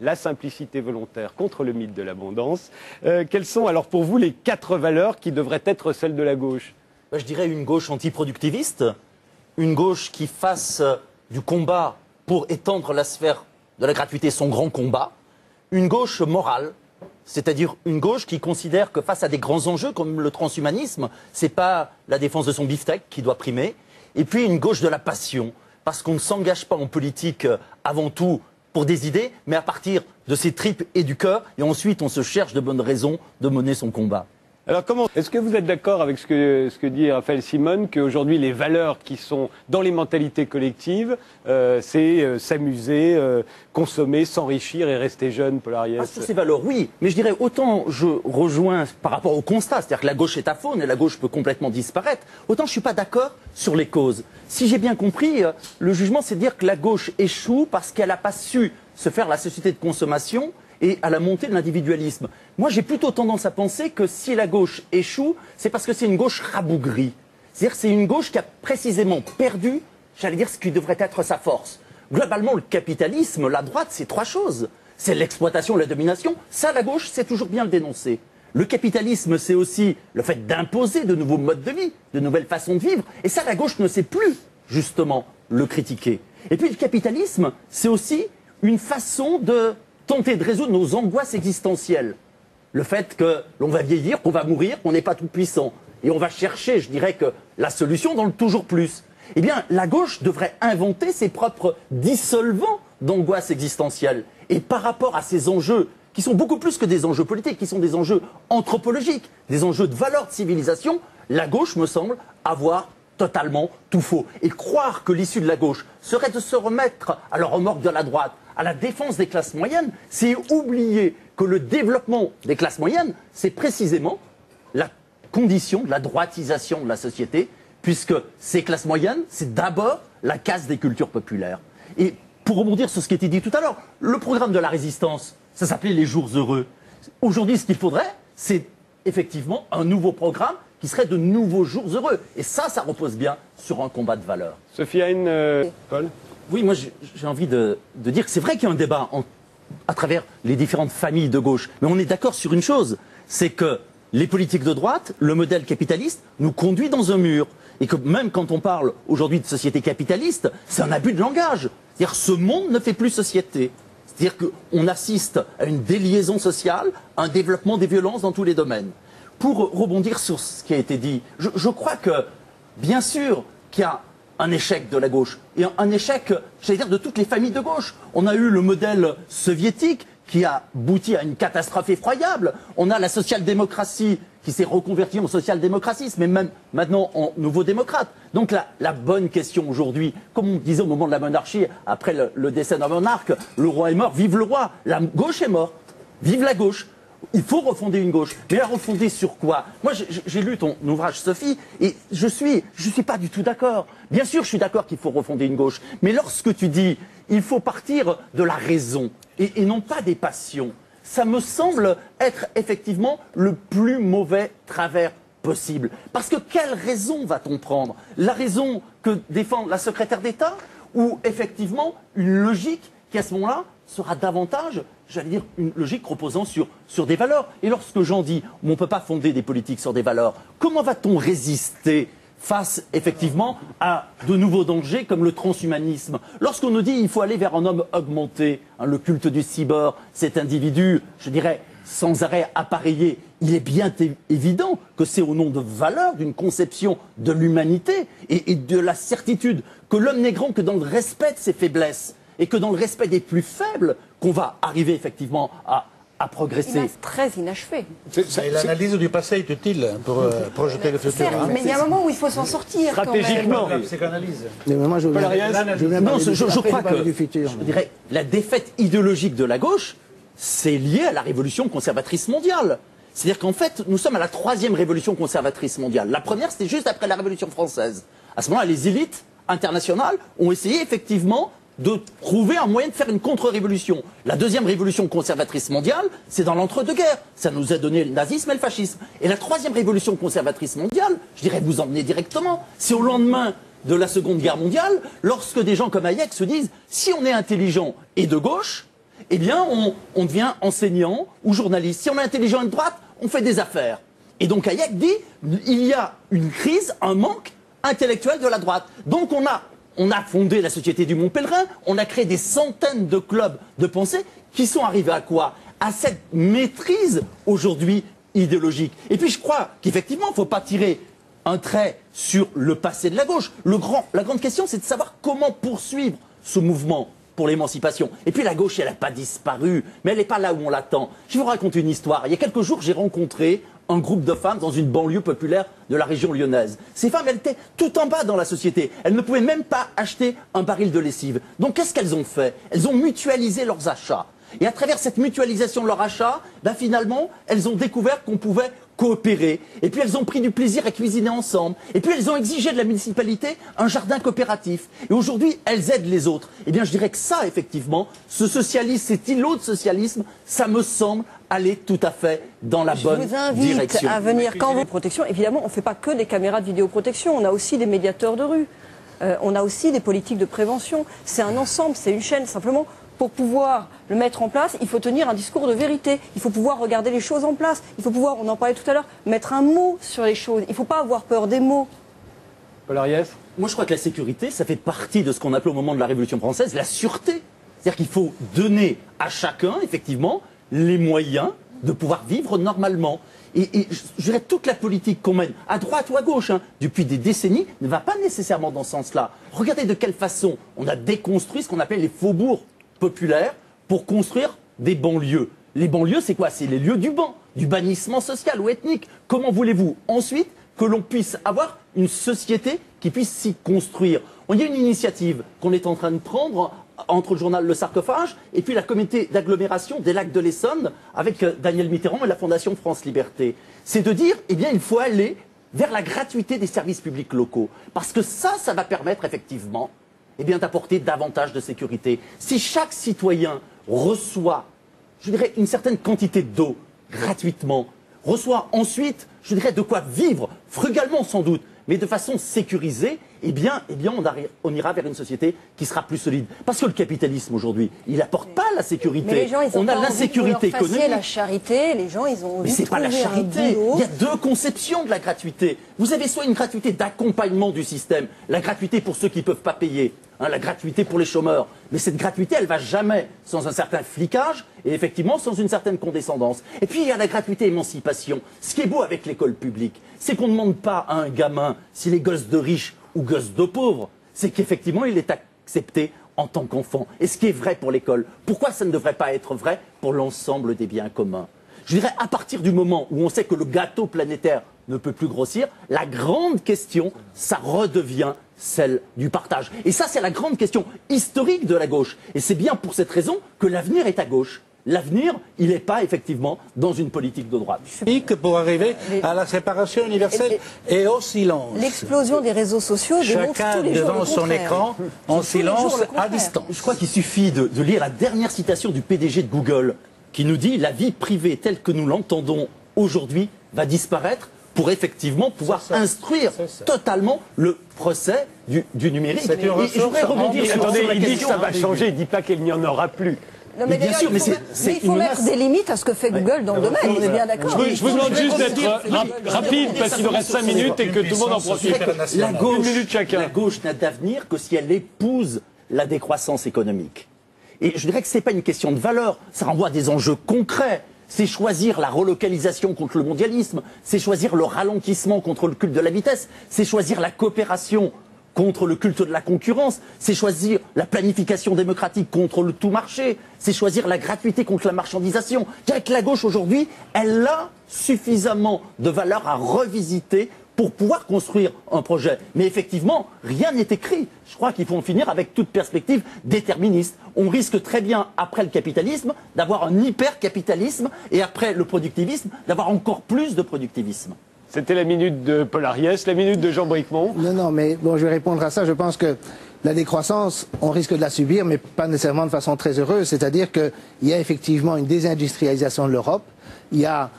la simplicité volontaire contre le mythe de l'abondance. Quelles sont alors pour vous les 4 valeurs qui devraient être celles de la gauche? Je dirais une gauche antiproductiviste, une gauche qui fasse du combat pour étendre la sphère de la gratuité son grand combat, une gauche morale, c'est-à-dire une gauche qui considère que face à des grands enjeux comme le transhumanisme, c'est pas la défense de son beefsteak qui doit primer, et puis une gauche de la passion, parce qu'on ne s'engage pas en politique avant tout pour des idées, mais à partir de ses tripes et du cœur, et ensuite on se cherche de bonnes raisons de mener son combat. Alors est-ce que vous êtes d'accord avec ce que dit Raphaël Simone, qu'aujourd'hui les valeurs qui sont dans les mentalités collectives, c'est s'amuser, consommer, s'enrichir et rester jeune, Paul Ariès? Sur ces valeurs, oui, mais je dirais autant je rejoins par rapport au constat, c'est-à-dire que la gauche est aphone et la gauche peut complètement disparaître, autant je ne suis pas d'accord sur les causes. Si j'ai bien compris, le jugement c'est de dire que la gauche échoue parce qu'elle n'a pas su se faire la société de consommation et à la montée de l'individualisme. Moi, j'ai plutôt tendance à penser que si la gauche échoue, c'est parce que c'est une gauche rabougrie. C'est-à-dire c'est une gauche qui a précisément perdu, j'allais dire, ce qui devrait être sa force. Globalement, le capitalisme, la droite, c'est 3 choses. C'est l'exploitation, la domination. Ça, la gauche, c'est toujours bien le dénoncer. Le capitalisme, c'est aussi le fait d'imposer de nouveaux modes de vie, de nouvelles façons de vivre. Et ça, la gauche ne sait plus, justement, le critiquer. Et puis, le capitalisme, c'est aussi une façon de tenter de résoudre nos angoisses existentielles. Le fait que l'on va vieillir, qu'on va mourir, qu'on n'est pas tout puissant. Et on va chercher, je dirais, que la solution dans le toujours plus. Eh bien, la gauche devrait inventer ses propres dissolvants d'angoisse existentielle. Et par rapport à ces enjeux, qui sont beaucoup plus que des enjeux politiques, qui sont des enjeux anthropologiques, des enjeux de valeur de civilisation, la gauche me semble avoir totalement tout faux. Et croire que l'issue de la gauche serait de se remettre à la remorque de la droite, à la défense des classes moyennes, c'est oublier que le développement des classes moyennes, c'est précisément la condition de la droitisation de la société, puisque ces classes moyennes, c'est d'abord la casse des cultures populaires. Et pour rebondir sur ce qui a été dit tout à l'heure, le programme de la résistance, ça s'appelait les jours heureux. Aujourd'hui, ce qu'il faudrait, c'est effectivement un nouveau programme qui serait de nouveaux jours heureux. Et ça repose bien sur un combat de valeurs. Sophie Hein, Paul? Oui, moi j'ai envie de dire que c'est vrai qu'il y a un débat à travers les différentes familles de gauche. Mais on est d'accord sur une chose, c'est que les politiques de droite, le modèle capitaliste, nous conduit dans un mur. Et que même quand on parle aujourd'hui de société capitaliste, c'est un abus de langage. C'est-à-dire ce monde ne fait plus société. C'est-à-dire qu'on assiste à une déliaison sociale, à un développement des violences dans tous les domaines. Pour rebondir sur ce qui a été dit, je crois que, bien sûr, qu'il y a un échec de la gauche, et un échec, j'allais dire, de toutes les familles de gauche. On a eu le modèle soviétique qui a abouti à une catastrophe effroyable. On a la social-démocratie qui s'est reconvertie en social-démocratisme, mais même maintenant en nouveau démocrate. Donc la bonne question aujourd'hui, comme on disait au moment de la monarchie, après le décès d'un monarque, le roi est mort, vive le roi, la gauche est morte, vive la gauche. Il faut refonder une gauche. Mais la refonder sur quoi? Moi, j'ai lu ton ouvrage, Sophie, et je suis pas du tout d'accord. Bien sûr, je suis d'accord qu'il faut refonder une gauche. Mais lorsque tu dis, il faut partir de la raison, et non pas des passions, ça me semble être effectivement le plus mauvais travers possible. Parce que quelle raison va-t-on prendre? La raison que défend la secrétaire d'État, ou effectivement une logique qui, à ce moment-là, sera davantage, j'allais dire, une logique reposant sur des valeurs. Et lorsque j'en dis, on ne peut pas fonder des politiques sur des valeurs, comment va-t-on résister face, effectivement, à de nouveaux dangers comme le transhumanisme? Lorsqu'on nous dit qu'il faut aller vers un homme augmenté, le culte du cyborg, cet individu, je dirais, sans arrêt appareillé, il est bien évident que c'est au nom de valeurs, d'une conception de l'humanité et de la certitude que l'homme n'est grand que dans le respect de ses faiblesses et que dans le respect des plus faibles, qu'on va arriver effectivement à progresser. Très inachevé. L'analyse du passé est utile pour projeter le futur. Certes, mais il y a un moment où il faut s'en sortir. Stratégiquement. La psychanalyse. Mais moi, je crois que je dirais, la défaite idéologique de la gauche, c'est lié à la révolution conservatrice mondiale. C'est-à-dire qu'en fait, nous sommes à la 3e révolution conservatrice mondiale. La première, c'était juste après la Révolution française. À ce moment-là, les élites internationales ont essayé effectivement de trouver un moyen de faire une contre-révolution. La 2e révolution conservatrice mondiale, c'est dans l'entre-deux-guerres. Ça nous a donné le nazisme et le fascisme. Et la 3e révolution conservatrice mondiale, je dirais vous emmener directement, c'est au lendemain de la Seconde Guerre mondiale, lorsque des gens comme Hayek se disent, si on est intelligent et de gauche, eh bien, on devient enseignant ou journaliste. Si on est intelligent et de droite, on fait des affaires. Et donc Hayek dit, il y a une crise, un manque intellectuel de la droite. Donc on a fondé la Société du Mont Pèlerin, on a créé des centaines de clubs de pensée qui sont arrivés à quoi? À cette maîtrise aujourd'hui idéologique. Et puis je crois qu'effectivement, il ne faut pas tirer un trait sur le passé de la gauche. La grande question, c'est de savoir comment poursuivre ce mouvement pour l'émancipation. Et puis la gauche, elle n'a pas disparu, mais elle n'est pas là où on l'attend. Je vais vous raconter une histoire. Il y a quelques jours, j'ai rencontré un groupe de femmes dans une banlieue populaire de la région lyonnaise. Ces femmes, elles étaient tout en bas dans la société. Elles ne pouvaient même pas acheter un baril de lessive. Donc qu'est-ce qu'elles ont fait? Elles ont mutualisé leurs achats. Et à travers cette mutualisation de leurs achats, finalement, elles ont découvert qu'on pouvait coopérer. Et puis elles ont pris du plaisir à cuisiner ensemble. Et puis elles ont exigé de la municipalité un jardin coopératif. Et aujourd'hui, elles aident les autres. Eh bien, je dirais que ça, effectivement, ce socialisme, cet îlot de socialisme, ça me semble aller tout à fait dans la bonne direction. Je vous invite à venir quand vous... Protection, évidemment, on ne fait pas que des caméras de vidéoprotection. On a aussi des médiateurs de rue. On a aussi des politiques de prévention. C'est un ensemble, c'est une chaîne. Simplement, pour pouvoir le mettre en place, il faut tenir un discours de vérité. Il faut pouvoir regarder les choses en place. Il faut pouvoir, on en parlait tout à l'heure, mettre un mot sur les choses. Il ne faut pas avoir peur des mots. Paul Ariès? Moi, je crois que la sécurité, ça fait partie de ce qu'on appelait au moment de la Révolution française la sûreté. C'est-à-dire qu'il faut donner à chacun, effectivement, les moyens de pouvoir vivre normalement. Et je dirais toute la politique qu'on mène, à droite ou à gauche, depuis des décennies, ne va pas nécessairement dans ce sens-là. Regardez de quelle façon on a déconstruit ce qu'on appelle les faubourgs populaires pour construire des banlieues. Les banlieues, c'est quoi? C'est les lieux du ban, du bannissement social ou ethnique. Comment voulez-vous ensuite que l'on puisse avoir une société qui puisse s'y construire? Il y a une initiative qu'on est en train de prendre entre le journal Le Sarcophage et puis la communauté d'agglomération des Lacs de l'Essonne avec Daniel Mitterrand et la Fondation France Liberté. C'est de dire, eh bien, il faut aller vers la gratuité des services publics locaux. Parce que ça va permettre effectivement d'apporter davantage de sécurité. Si chaque citoyen reçoit, je dirais, une certaine quantité d'eau gratuitement, reçoit ensuite, je dirais, de quoi vivre, frugalement sans doute, mais de façon sécurisée, on ira vers une société qui sera plus solide. Parce que le capitalisme aujourd'hui, il n'apporte pas la sécurité. Mais les gens, ils ont pas l'insécurité économique. La charité, les gens, ils ont envie. Mais c'est pas la charité. Il y a deux conceptions de la gratuité. Vous avez soit une gratuité d'accompagnement du système, la gratuité pour ceux qui ne peuvent pas payer, la gratuité pour les chômeurs. Mais cette gratuité, elle ne va jamais sans un certain flicage et effectivement sans une certaine condescendance. Et puis il y a la gratuité émancipation. Ce qui est beau avec l'école publique, c'est qu'on ne demande pas à un gamin s'il est gosse de riche ou gosse de pauvre. C'est qu'effectivement, il est accepté en tant qu'enfant. Et ce qui est vrai pour l'école, pourquoi ça ne devrait pas être vrai pour l'ensemble des biens communs? Je dirais, à partir du moment où on sait que le gâteau planétaire ne peut plus grossir, la grande question, ça redevient celle du partage. Et ça, c'est la grande question historique de la gauche. Et c'est bien pour cette raison que l'avenir est à gauche. L'avenir, il n'est pas effectivement dans une politique de droite. Pour arriver à la séparation universelle et au silence. L'explosion des réseaux sociaux démontre tous les jours devant son écran, en silence, à distance. Je crois qu'il suffit de lire la dernière citation du PDG de Google qui nous dit « La vie privée telle que nous l'entendons aujourd'hui va disparaître » pour effectivement pouvoir instruire totalement le procès du numérique. Et je voudrais rebondir sur il dit que ça va changer, il ne dit pas qu'il n'y en aura plus. Non, mais bien sûr, mais il faut mettre des limites à ce que fait Google dans le domaine, on est bien d'accord. Je vous demande juste d'être rapide parce qu'il nous reste 5 minutes et que tout le monde en profite. La gauche n'a d'avenir que si elle épouse la décroissance économique. Et je dirais que ce n'est pas une question de valeur, ça renvoie à des enjeux concrets. C'est choisir la relocalisation contre le mondialisme, c'est choisir le ralentissement contre le culte de la vitesse, c'est choisir la coopération contre le culte de la concurrence, c'est choisir la planification démocratique contre le tout marché, c'est choisir la gratuité contre la marchandisation. Je dirais que la gauche aujourd'hui, elle a suffisamment de valeur à revisiter pour pouvoir construire un projet. Mais effectivement, rien n'est écrit. Je crois qu'il faut en finir avec toute perspective déterministe. On risque très bien, après le capitalisme, d'avoir un hyper-capitalisme et après le productivisme, d'avoir encore plus de productivisme. C'était la minute de Paul Ariès, la minute de Jean Bricmont. Non, mais bon, je vais répondre à ça. Je pense que la décroissance, on risque de la subir, mais pas nécessairement de façon très heureuse. C'est-à-dire qu'il y a effectivement une désindustrialisation de l'Europe. Il y a